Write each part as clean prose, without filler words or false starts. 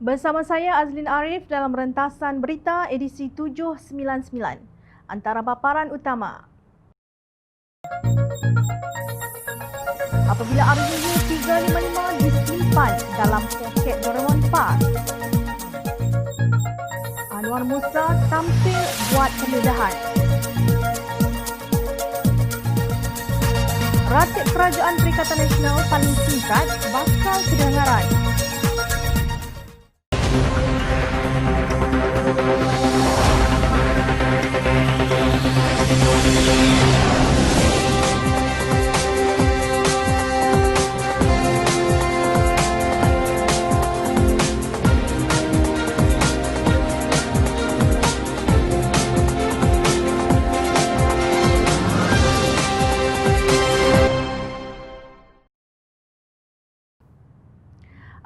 Bersama saya Azlin Arif dalam rentasan berita edisi 799. Antara paparan utama. Apabila RUU 355 disimpan dalam poket Doraemon Pass. Anwar Musa tampil buat pendedahan. Ratib Kerajaan Perikatan Nasional paling singkat bakal kedengaran.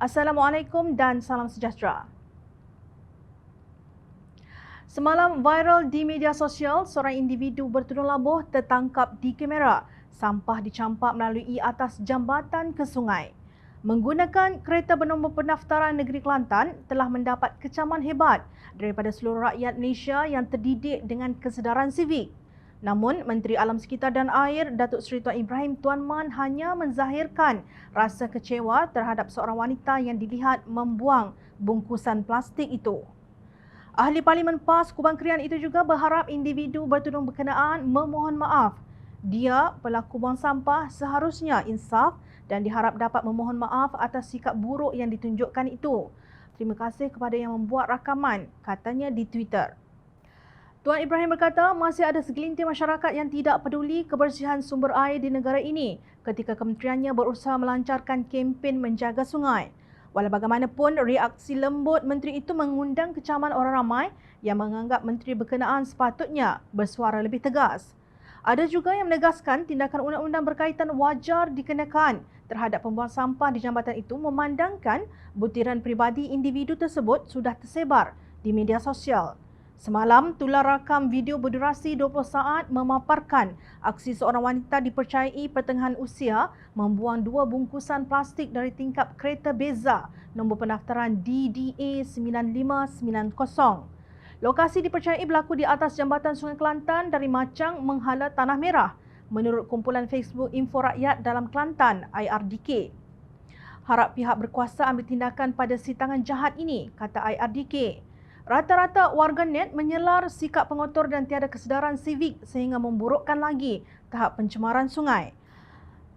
Assalamualaikum dan salam sejahtera. Semalam viral di media sosial, seorang individu bertudung labuh tertangkap di kamera. Sampah dicampak melalui atas jambatan ke sungai. Menggunakan kereta bernombor pendaftaran negeri Kelantan telah mendapat kecaman hebat daripada seluruh rakyat Malaysia yang terdidik dengan kesedaran sivik. Namun, Menteri Alam Sekitar dan Air Datuk Seri Tuan Ibrahim Tuan Man hanya menzahirkan rasa kecewa terhadap seorang wanita yang dilihat membuang bungkusan plastik itu. Ahli Parlimen PAS Kubang Krian itu juga berharap individu bertudung berkenaan memohon maaf. Dia, pelaku buang sampah, seharusnya insaf dan diharap dapat memohon maaf atas sikap buruk yang ditunjukkan itu. Terima kasih kepada yang membuat rakaman, katanya di Twitter. Tuan Ibrahim berkata masih ada segelintir masyarakat yang tidak peduli kebersihan sumber air di negara ini ketika kementeriannya berusaha melancarkan kempen menjaga sungai. Walau bagaimanapun, reaksi lembut menteri itu mengundang kecaman orang ramai yang menganggap menteri berkenaan sepatutnya bersuara lebih tegas. Ada juga yang menegaskan tindakan undang-undang berkaitan wajar dikenakan terhadap pembuang sampah di jambatan itu memandangkan butiran peribadi individu tersebut sudah tersebar di media sosial. Semalam, tular rakam video berdurasi 20 saat memaparkan aksi seorang wanita dipercayai pertengahan usia membuang 2 bungkusan plastik dari tingkap kereta Beza nombor pendaftaran DDA 9590. Lokasi dipercayai berlaku di atas jambatan Sungai Kelantan dari Macang menghala Tanah Merah menurut kumpulan Facebook Info Rakyat dalam Kelantan IRDK. Harap pihak berkuasa ambil tindakan pada si tangan jahat ini, kata IRDK. Rata-rata warganet menyelar sikap pengotor dan tiada kesedaran sivik sehingga memburukkan lagi tahap pencemaran sungai.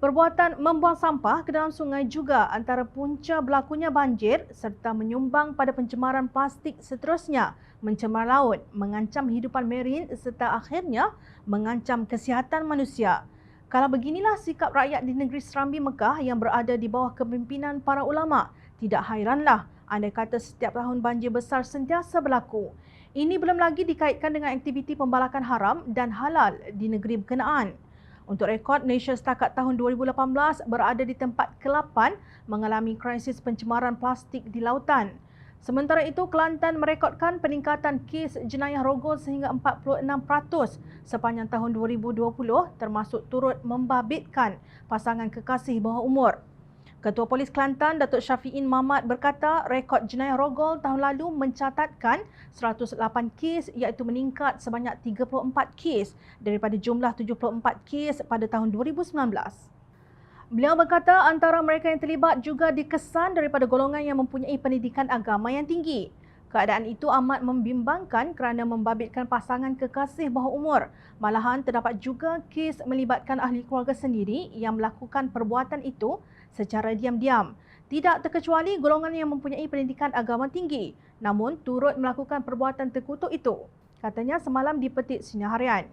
Perbuatan membuang sampah ke dalam sungai juga antara punca berlakunya banjir serta menyumbang pada pencemaran plastik seterusnya, mencemar laut, mengancam kehidupan marin serta akhirnya mengancam kesihatan manusia. Kalau beginilah sikap rakyat di negeri Serambi Mekah yang berada di bawah kepimpinan para ulama, tidak hairanlah andai kata setiap tahun banjir besar sentiasa berlaku. Ini belum lagi dikaitkan dengan aktiviti pembalakan haram dan halal di negeri berkenaan. Untuk rekod, Malaysia setakat tahun 2018 berada di tempat ke-8 mengalami krisis pencemaran plastik di lautan. Sementara itu, Kelantan merekodkan peningkatan kes jenayah rogol sehingga 46% sepanjang tahun 2020 termasuk turut membabitkan pasangan kekasih bawah umur. Ketua Polis Kelantan, Datuk Syafiin Mamat berkata rekod jenayah rogol tahun lalu mencatatkan 108 kes iaitu meningkat sebanyak 34 kes daripada jumlah 74 kes pada tahun 2019. Beliau berkata antara mereka yang terlibat juga dikesan daripada golongan yang mempunyai pendidikan agama yang tinggi. Keadaan itu amat membimbangkan kerana membabitkan pasangan kekasih bawah umur. Malahan terdapat juga kes melibatkan ahli keluarga sendiri yang melakukan perbuatan itu secara diam-diam. Tidak terkecuali golongan yang mempunyai pendidikan agama tinggi namun turut melakukan perbuatan terkutuk itu, katanya semalam di Petik Sinar Harian.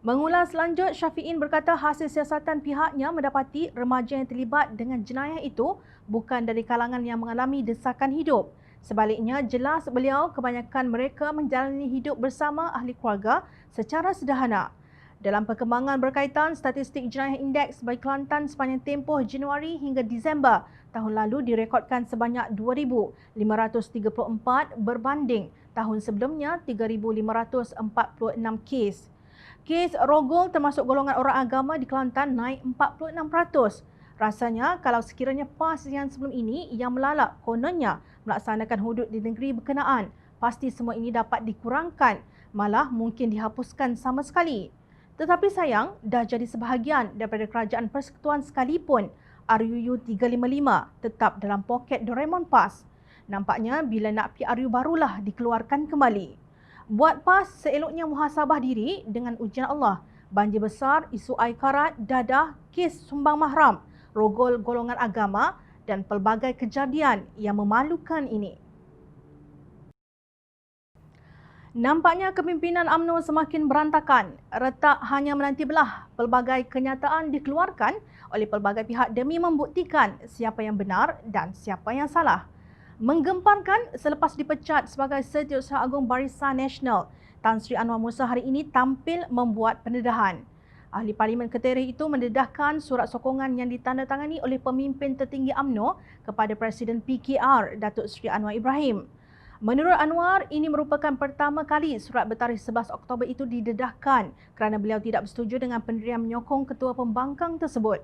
Mengulas lanjut, Syafiin berkata hasil siasatan pihaknya mendapati remaja yang terlibat dengan jenayah itu bukan dari kalangan yang mengalami desakan hidup. Sebaliknya, jelas beliau kebanyakan mereka menjalani hidup bersama ahli keluarga secara sederhana. Dalam perkembangan berkaitan, statistik jenayah indeks bagi Kelantan sepanjang tempoh Januari hingga Disember tahun lalu direkodkan sebanyak 2,534 berbanding tahun sebelumnya 3,546 kes. Kes rogol termasuk golongan orang agama di Kelantan naik 46%. Rasanya kalau sekiranya PAS yang sebelum ini yang melalak kononnya melaksanakan hudud di negeri berkenaan, pasti semua ini dapat dikurangkan, malah mungkin dihapuskan sama sekali. Tetapi sayang, dah jadi sebahagian daripada kerajaan persekutuan sekalipun, RUU 355 tetap dalam poket Doraemon PAS. Nampaknya bila nak PRU barulah dikeluarkan kembali. Buat PAS seeloknya muhasabah diri dengan ujian Allah. Banjir besar, isu air karat, dadah, kes sumbang mahram, rogol golongan agama dan pelbagai kejadian yang memalukan ini. Nampaknya kepimpinan UMNO semakin berantakan. Retak hanya menanti belah. Pelbagai kenyataan dikeluarkan oleh pelbagai pihak demi membuktikan siapa yang benar dan siapa yang salah. Menggemparkan selepas dipecat sebagai Setiausaha Agung Barisan Nasional, Tan Sri Anwar Musa hari ini tampil membuat pendedahan. Ahli Parlimen Ketereh itu mendedahkan surat sokongan yang ditandatangani oleh pemimpin tertinggi UMNO kepada Presiden PKR, Datuk Seri Anwar Ibrahim. Menurut Anwar, ini merupakan pertama kali surat bertarikh 11 Oktober itu didedahkan kerana beliau tidak bersetuju dengan pendirian menyokong ketua pembangkang tersebut.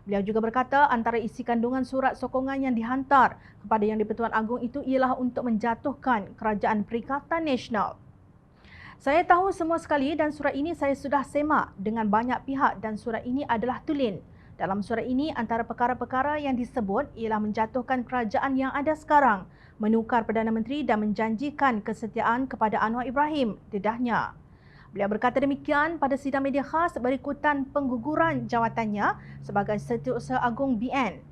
Beliau juga berkata antara isi kandungan surat sokongan yang dihantar kepada Yang di-Pertuan Agong itu ialah untuk menjatuhkan Kerajaan Perikatan Nasional. Saya tahu semua sekali dan surat ini saya sudah semak dengan banyak pihak dan surat ini adalah tulen. Dalam surat ini antara perkara-perkara yang disebut ialah menjatuhkan kerajaan yang ada sekarang, menukar Perdana Menteri dan menjanjikan kesetiaan kepada Anwar Ibrahim, dedahnya. Beliau berkata demikian pada sidang media khas berikutan pengguguran jawatannya sebagai Setiausaha Agung BN.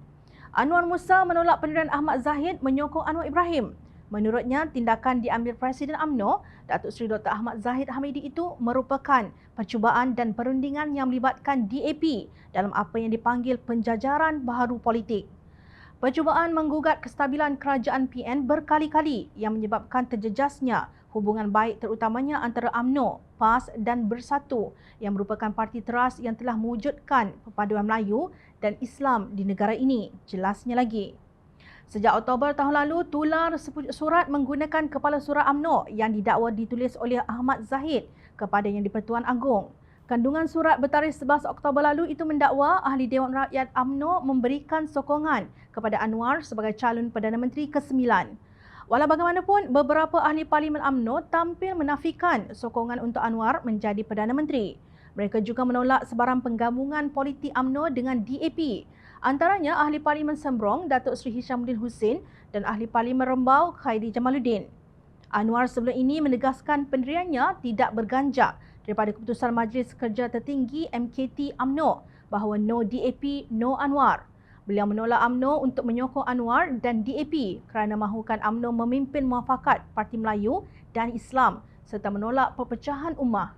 Anwar Musa menolak pendirian Ahmad Zahid menyokong Anwar Ibrahim. Menurutnya, tindakan diambil Presiden UMNO, Datuk Seri Dr. Ahmad Zahid Hamidi itu merupakan percubaan dan perundingan yang melibatkan DAP dalam apa yang dipanggil penjajaran baharu politik. Percubaan menggugat kestabilan kerajaan PN berkali-kali yang menyebabkan terjejasnya hubungan baik terutamanya antara UMNO, PAS dan Bersatu yang merupakan parti teras yang telah mewujudkan perpaduan Melayu dan Islam di negara ini. Jelasnya lagi. Sejak Oktober tahun lalu, tular surat menggunakan kepala surah UMNO yang didakwa ditulis oleh Ahmad Zahid kepada Yang di-Pertuan Agong. Kandungan surat bertarikh 11 Oktober lalu itu mendakwa Ahli Dewan Rakyat UMNO memberikan sokongan kepada Anwar sebagai calon Perdana Menteri ke-9. Walau bagaimanapun, beberapa ahli Parlimen UMNO tampil menafikan sokongan untuk Anwar menjadi Perdana Menteri. Mereka juga menolak sebarang penggabungan politik UMNO dengan DAP. Antaranya Ahli Parlimen Sembrong, Datuk Seri Hishamuddin Hussein dan Ahli Parlimen Rembau, Khairi Jamaluddin. Anwar sebelum ini menegaskan pendiriannya tidak berganjak daripada keputusan Majlis Kerja Tertinggi MKT UMNO bahawa no DAP, no Anwar. Beliau menolak UMNO untuk menyokong Anwar dan DAP kerana mahukan UMNO memimpin muafakat Parti Melayu dan Islam serta menolak perpecahan ummah.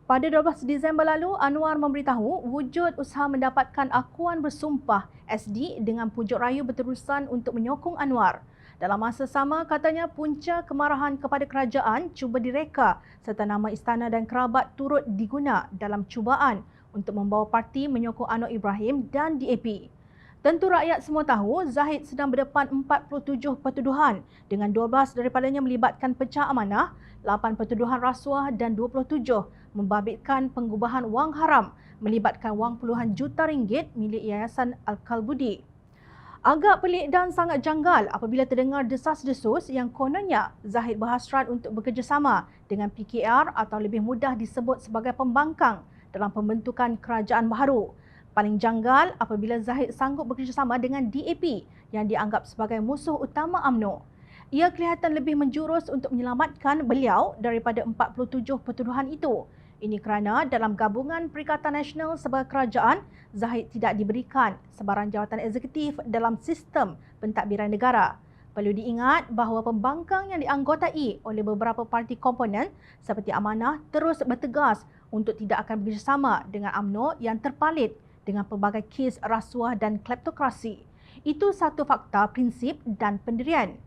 Pada 12 Disember lalu, Anwar memberitahu wujud usaha mendapatkan akuan bersumpah SD dengan pujuk rayu berterusan untuk menyokong Anwar. Dalam masa sama, katanya punca kemarahan kepada kerajaan cuba direka serta nama istana dan kerabat turut diguna dalam cubaan untuk membawa parti menyokong Anwar Ibrahim dan DAP. Tentu rakyat semua tahu Zahid sedang berdepan 47 pertuduhan dengan 12 daripadanya melibatkan pecah amanah, 8 pertuduhan rasuah dan 27 membabitkan pengubahan wang haram melibatkan wang puluhan juta ringgit milik Yayasan Al-Kalbudi. Agak pelik dan sangat janggal apabila terdengar desas-desus yang kononnya Zahid berhasrat untuk bekerjasama dengan PKR atau lebih mudah disebut sebagai pembangkang dalam pembentukan kerajaan baharu. Paling janggal apabila Zahid sanggup bekerjasama dengan DAP yang dianggap sebagai musuh utama UMNO. Ia kelihatan lebih menjurus untuk menyelamatkan beliau daripada 47 pertuduhan itu. Ini kerana dalam gabungan Perikatan Nasional sebagai kerajaan, Zahid tidak diberikan sebarang jawatan eksekutif dalam sistem pentadbiran negara. Perlu diingat bahawa pembangkang yang dianggotai oleh beberapa parti komponen seperti Amanah terus bertegas untuk tidak akan bekerjasama dengan UMNO yang terpalit dengan pelbagai kes rasuah dan kleptokrasi. Itu satu fakta prinsip dan pendirian.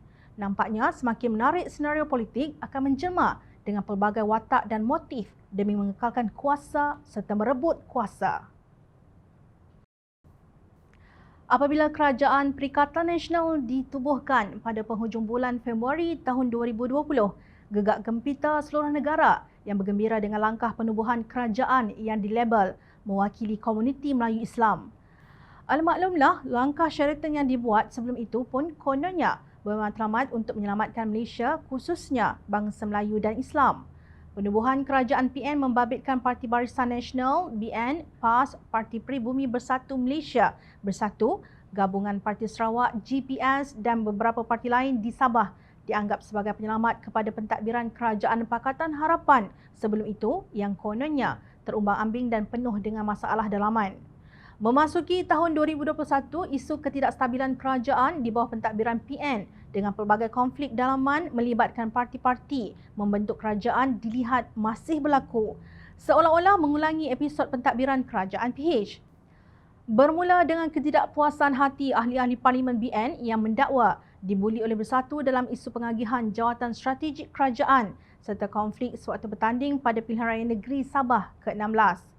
Nampaknya semakin menarik senario politik akan menjelma dengan pelbagai watak dan motif demi mengekalkan kuasa serta merebut kuasa. Apabila Kerajaan Perikatan Nasional ditubuhkan pada penghujung bulan Februari tahun 2020, gegak gempita seluruh negara yang bergembira dengan langkah penubuhan kerajaan yang dilabel mewakili komuniti Melayu Islam. Al-maklumlah, langkah Sheraton yang dibuat sebelum itu pun kononnya bermatlamat untuk menyelamatkan Malaysia, khususnya bangsa Melayu dan Islam. Penubuhan kerajaan PN membabitkan Parti Barisan Nasional, BN, PAS, Parti Pribumi Bersatu Malaysia Bersatu, Gabungan Parti Sarawak, GPS dan beberapa parti lain di Sabah dianggap sebagai penyelamat kepada pentadbiran Kerajaan Pakatan Harapan sebelum itu yang kononnya terumbang-ambing dan penuh dengan masalah dalaman. Memasuki tahun 2021, isu ketidakstabilan kerajaan di bawah pentadbiran PN dengan pelbagai konflik dalaman melibatkan parti-parti membentuk kerajaan dilihat masih berlaku, seolah-olah mengulangi episod pentadbiran kerajaan PH. Bermula dengan ketidakpuasan hati ahli-ahli Parlimen BN yang mendakwa dibuli oleh Bersatu dalam isu pengagihan jawatan strategik kerajaan serta konflik sewaktu bertanding pada Pilihan Raya Negeri Sabah ke-16.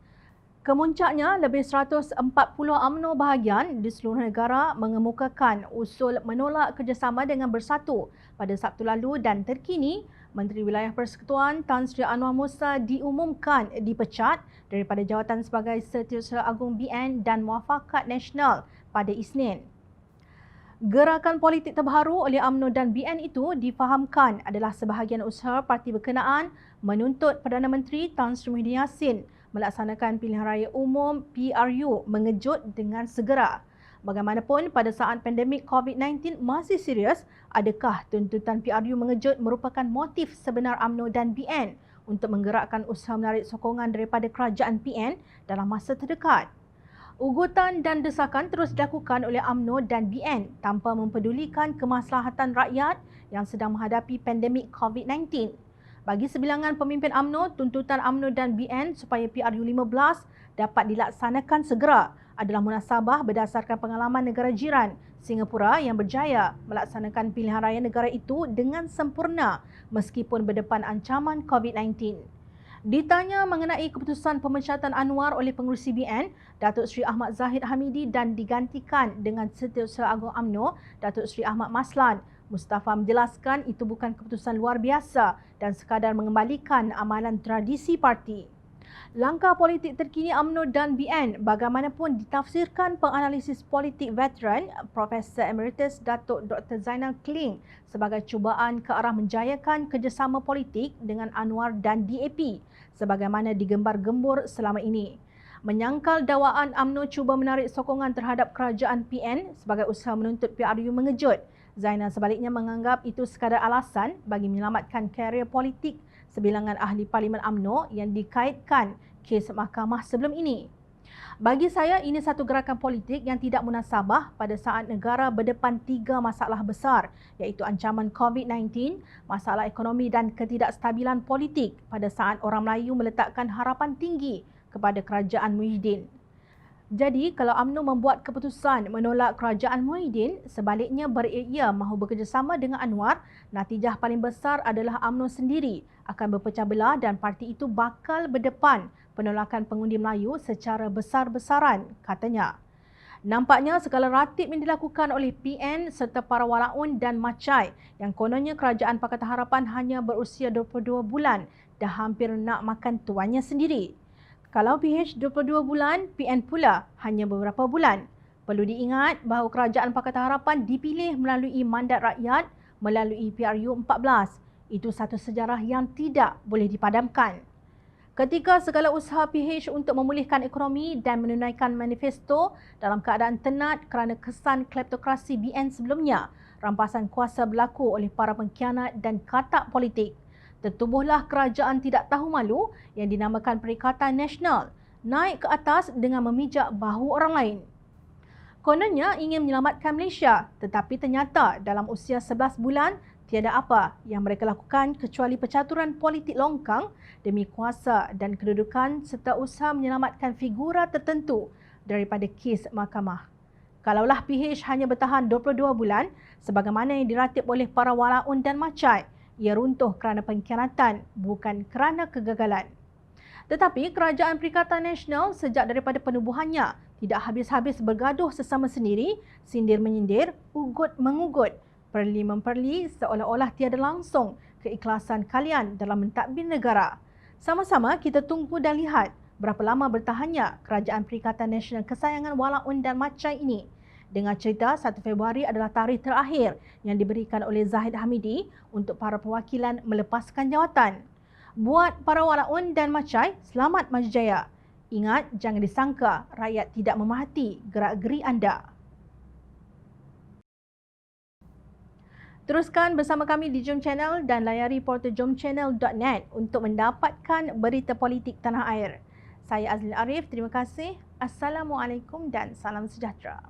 Kemuncaknya, lebih 140 UMNO bahagian di seluruh negara mengemukakan usul menolak kerjasama dengan Bersatu pada Sabtu lalu dan terkini, Menteri Wilayah Persekutuan Tan Sri Anwar Musa diumumkan dipecat daripada jawatan sebagai Setiausaha Agung BN dan Muafakat Nasional pada Isnin. Gerakan politik terbaru oleh UMNO dan BN itu difahamkan adalah sebahagian usaha parti berkenaan menuntut Perdana Menteri Tan Sri Muhyiddin Yassin melaksanakan pilihan raya umum PRU mengejut dengan segera. Bagaimanapun, pada saat pandemik COVID-19 masih serius, adakah tuntutan PRU mengejut merupakan motif sebenar UMNO dan BN untuk menggerakkan usaha menarik sokongan daripada kerajaan PN dalam masa terdekat? Ugutan dan desakan terus dilakukan oleh UMNO dan BN tanpa mempedulikan kemaslahatan rakyat yang sedang menghadapi pandemik COVID-19. Bagi sebilangan pemimpin UMNO, tuntutan UMNO dan BN supaya PRU 15 dapat dilaksanakan segera adalah munasabah berdasarkan pengalaman negara jiran Singapura yang berjaya melaksanakan pilihan raya negara itu dengan sempurna meskipun berdepan ancaman COVID-19. Ditanya mengenai keputusan pemecatan Anwar oleh pengerusi BN, Datuk Seri Ahmad Zahid Hamidi dan digantikan dengan Setiausaha Agung UMNO, Datuk Seri Ahmad Maslan, Mustafa menjelaskan itu bukan keputusan luar biasa dan sekadar mengembalikan amalan tradisi parti. Langkah politik terkini UMNO dan BN bagaimanapun ditafsirkan penganalisis politik veteran Profesor Emeritus Datuk Dr. Zainal Kling sebagai cubaan ke arah menjayakan kerjasama politik dengan Anwar dan DAP sebagaimana digembar-gembur selama ini. Menyangkal dakwaan UMNO cuba menarik sokongan terhadap kerajaan PN sebagai usaha menuntut PRU mengejut, Zainal sebaliknya menganggap itu sekadar alasan bagi menyelamatkan karier politik sebilangan ahli Parlimen UMNO yang dikaitkan kes mahkamah sebelum ini. Bagi saya, ini satu gerakan politik yang tidak munasabah pada saat negara berdepan 3 masalah besar iaitu ancaman COVID-19, masalah ekonomi dan ketidakstabilan politik pada saat orang Melayu meletakkan harapan tinggi kepada kerajaan Muhyiddin. Jadi, kalau UMNO membuat keputusan menolak kerajaan Muhyiddin, sebaliknya beria mahu bekerjasama dengan Anwar, natijah paling besar adalah UMNO sendiri akan berpecah belah dan parti itu bakal berdepan penolakan pengundi Melayu secara besar-besaran, katanya. Nampaknya segala ratib yang dilakukan oleh PN serta para walaun dan macai yang kononnya kerajaan Pakatan Harapan hanya berusia 22 bulan dah hampir nak makan tuannya sendiri. Kalau PH 22 bulan, PN pula hanya beberapa bulan. Perlu diingat bahawa kerajaan Pakatan Harapan dipilih melalui mandat rakyat melalui PRU 14. Itu satu sejarah yang tidak boleh dipadamkan. Ketika segala usaha PH untuk memulihkan ekonomi dan menunaikan manifesto dalam keadaan tenat kerana kesan kleptokrasi BN sebelumnya, rampasan kuasa berlaku oleh para pengkhianat dan katak politik. Tertubuhlah kerajaan tidak tahu malu yang dinamakan Perikatan Nasional naik ke atas dengan memijak bahu orang lain. Kononnya ingin menyelamatkan Malaysia, tetapi ternyata dalam usia 11 bulan tiada apa yang mereka lakukan kecuali percaturan politik longkang demi kuasa dan kedudukan serta usaha menyelamatkan figura tertentu daripada kes mahkamah. Kalaulah PH hanya bertahan 22 bulan sebagaimana yang diratib oleh para walaun dan macai, ia runtuh kerana pengkhianatan, bukan kerana kegagalan. Tetapi kerajaan Perikatan Nasional sejak daripada penubuhannya tidak habis-habis bergaduh sesama sendiri, sindir-menyindir, ugut-mengugut, perli-memperli seolah-olah tiada langsung keikhlasan kalian dalam mentadbir negara. Sama-sama kita tunggu dan lihat berapa lama bertahannya Kerajaan Perikatan Nasional kesayangan Walaun dan Macai ini. Dengan cerita 1 Februari adalah tarikh terakhir yang diberikan oleh Zahid Hamidi untuk para perwakilan melepaskan jawatan. Buat para Walaun dan Macai, selamat maju jaya. Ingat, jangan disangka rakyat tidak memahati gerak-geri anda. Teruskan bersama kami di Jom Channel dan layari portal jomchannel.net untuk mendapatkan berita politik tanah air. Saya Azlin Arif, terima kasih. Assalamualaikum dan salam sejahtera.